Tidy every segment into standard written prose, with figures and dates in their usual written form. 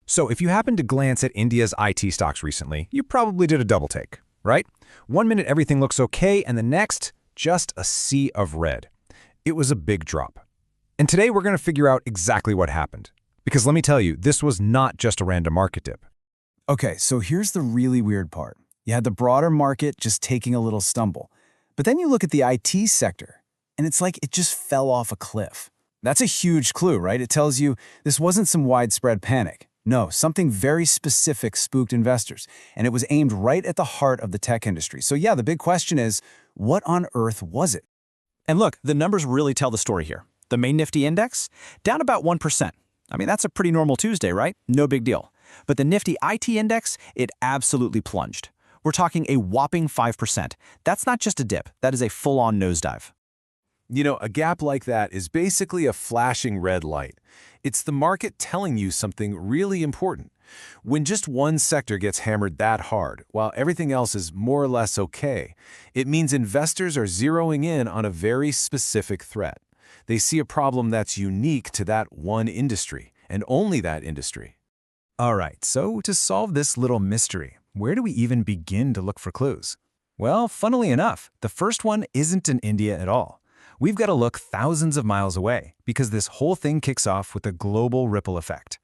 So if you happened to glance at India's IT stocks recently, you probably did a double take, right? One minute everything looks okay, and the next, just a sea of red. It was a big drop. And today we're going to figure out exactly what happened. Because let me tell you, this was not just a random market dip. Okay, so here's the really weird part. You had the broader market just taking a little stumble. But then you look at the IT sector, and it's like it just fell off a cliff. That's a huge clue, right? It tells you this wasn't some widespread panic. No, something very specific spooked investors, and it was aimed right at the heart of the tech industry. So yeah, the big question is, what on earth was it? And look, the numbers really tell the story here. The main Nifty index, down about 1%. I mean, that's a pretty normal Tuesday, right? No big deal. But the Nifty IT index, it absolutely plunged. We're talking a whopping 5%. That's not just a dip, that is a full-on nosedive. You know, a gap like that is basically a flashing red light. It's the market telling you something really important. When just one sector gets hammered that hard, while everything else is more or less okay, it means investors are zeroing in on a very specific threat. They see a problem that's unique to that one industry, and only that industry. All right, so to solve this little mystery, where do we even begin to look for clues? Well, funnily enough, the first one isn't in India at all. We've got to look thousands of miles away because this whole thing kicks off with a global ripple effect.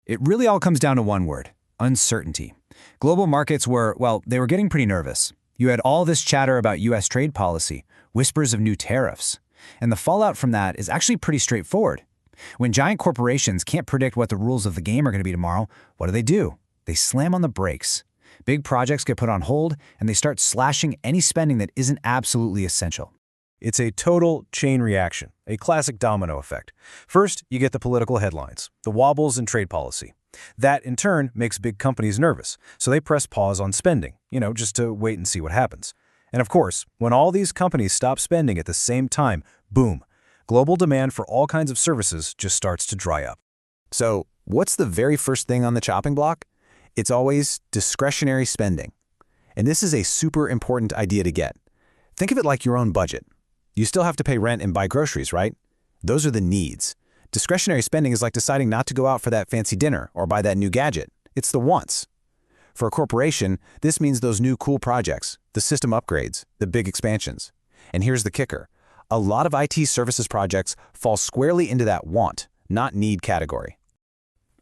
It really all comes down to one word: uncertainty. Global markets were, well, they were getting pretty nervous. You had all this chatter about U.S. trade policy, whispers of new tariffs. And the fallout from that is actually pretty straightforward. When giant corporations can't predict what the rules of the game are going to be tomorrow, what do? They slam on the brakes. Big projects get put on hold, and they start slashing any spending that isn't absolutely essential. It's a total chain reaction, a classic domino effect. First, you get the political headlines, the wobbles in trade policy. That, in turn, makes big companies nervous, so they press pause on spending, just to wait and see what happens. And of course, when all these companies stop spending at the same time, boom, global demand for all kinds of services just starts to dry up. So, what's the very first thing on the chopping block? It's always discretionary spending. And this is a super important idea to get. Think of it like your own budget. You still have to pay rent and buy groceries, right? Those are the needs. Discretionary spending is like deciding not to go out for that fancy dinner or buy that new gadget. It's the wants. For a corporation, this means those new cool projects, the system upgrades, the big expansions. And here's the kicker. A lot of IT services projects fall squarely into that want, not need category.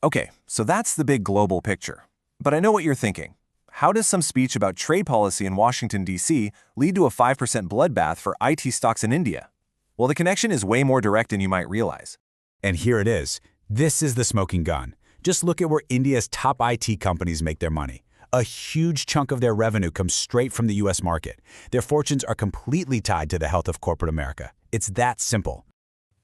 Okay, so that's the big global picture. But I know what you're thinking. How does some speech about trade policy in Washington, D.C. lead to a 5% bloodbath for IT stocks in India? Well, the connection is way more direct than you might realize. And here it is. This is the smoking gun. Just look at where India's top IT companies make their money. A huge chunk of their revenue comes straight from the U.S. market. Their fortunes are completely tied to the health of corporate America. It's that simple.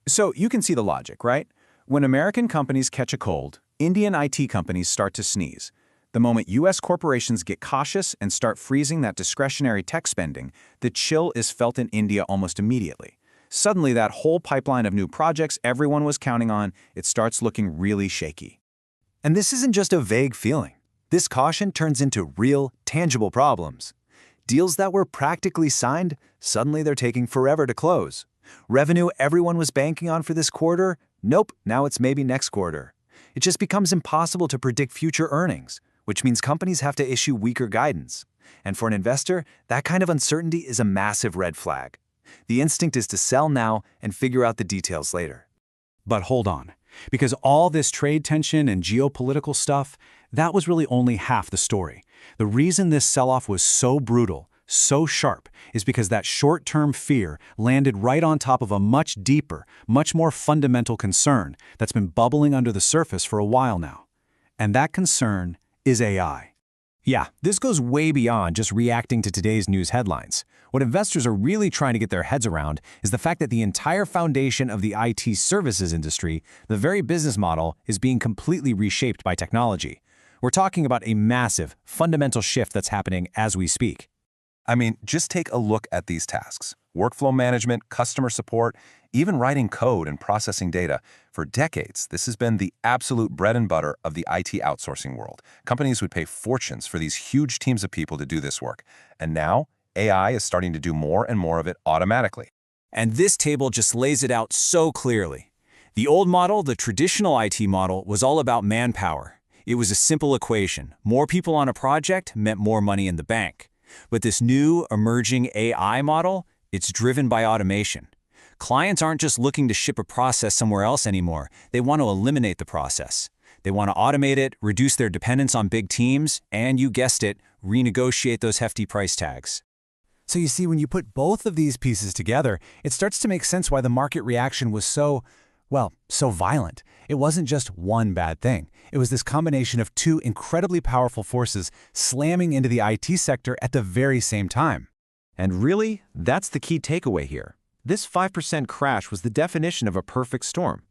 So you can see the logic, right? When American companies catch a cold, Indian IT companies start to sneeze. The moment U.S. corporations get cautious and start freezing that discretionary tech spending, the chill is felt in India almost immediately. Suddenly, that whole pipeline of new projects everyone was counting on, it starts looking really shaky. And this isn't just a vague feeling. This caution turns into real, tangible problems. Deals that were practically signed, suddenly they're taking forever to close. Revenue everyone was banking on for this quarter, nope, now it's maybe next quarter. It just becomes impossible to predict future earnings, which means companies have to issue weaker guidance. And for an investor, that kind of uncertainty is a massive red flag. The instinct is to sell now and figure out the details later. But hold on, because all this trade tension and geopolitical stuff, that was really only half the story. The reason this sell-off was so brutal, so sharp, is because that short-term fear landed right on top of a much deeper, much more fundamental concern that's been bubbling under the surface for a while now. And that concern is AI. Yeah, this goes way beyond just reacting to today's news headlines. What investors are really trying to get their heads around is the fact that the entire foundation of the IT services industry, the very business model, is being completely reshaped by technology. We're talking about a massive, fundamental shift that's happening as we speak. I mean, just take a look at these tasks. Workflow management, customer support, even writing code and processing data. For decades, this has been the absolute bread and butter of the IT outsourcing world. Companies would pay fortunes for these huge teams of people to do this work. And now, AI is starting to do more and more of it automatically. And this table just lays it out so clearly. The old model, the traditional IT model, was all about manpower. It was a simple equation. More people on a project meant more money in the bank. But this new, emerging AI model, it's driven by automation. Clients aren't just looking to ship a process somewhere else anymore. They want to eliminate the process. They want to automate it, reduce their dependence on big teams, and you guessed it, renegotiate those hefty price tags. So you see, when you put both of these pieces together, it starts to make sense why the market reaction was so violent. It wasn't just one bad thing. It was this combination of two incredibly powerful forces slamming into the IT sector at the very same time. And really, that's the key takeaway here. This 5% crash was the definition of a perfect storm.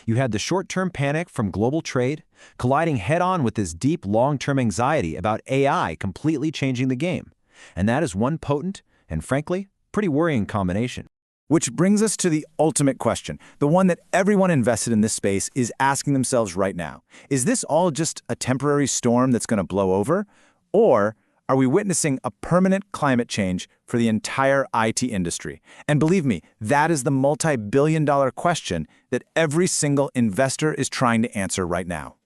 You had the short-term panic from global trade colliding head-on with this deep long-term anxiety about AI completely changing the game. And that is one potent and, frankly, pretty worrying combination. Which brings us to the ultimate question, the one that everyone invested in this space is asking themselves right now. Is this all just a temporary storm that's going to blow over? Or are we witnessing a permanent climate change for the entire IT industry? And believe me, that is the multi-billion-dollar question that every single investor is trying to answer right now.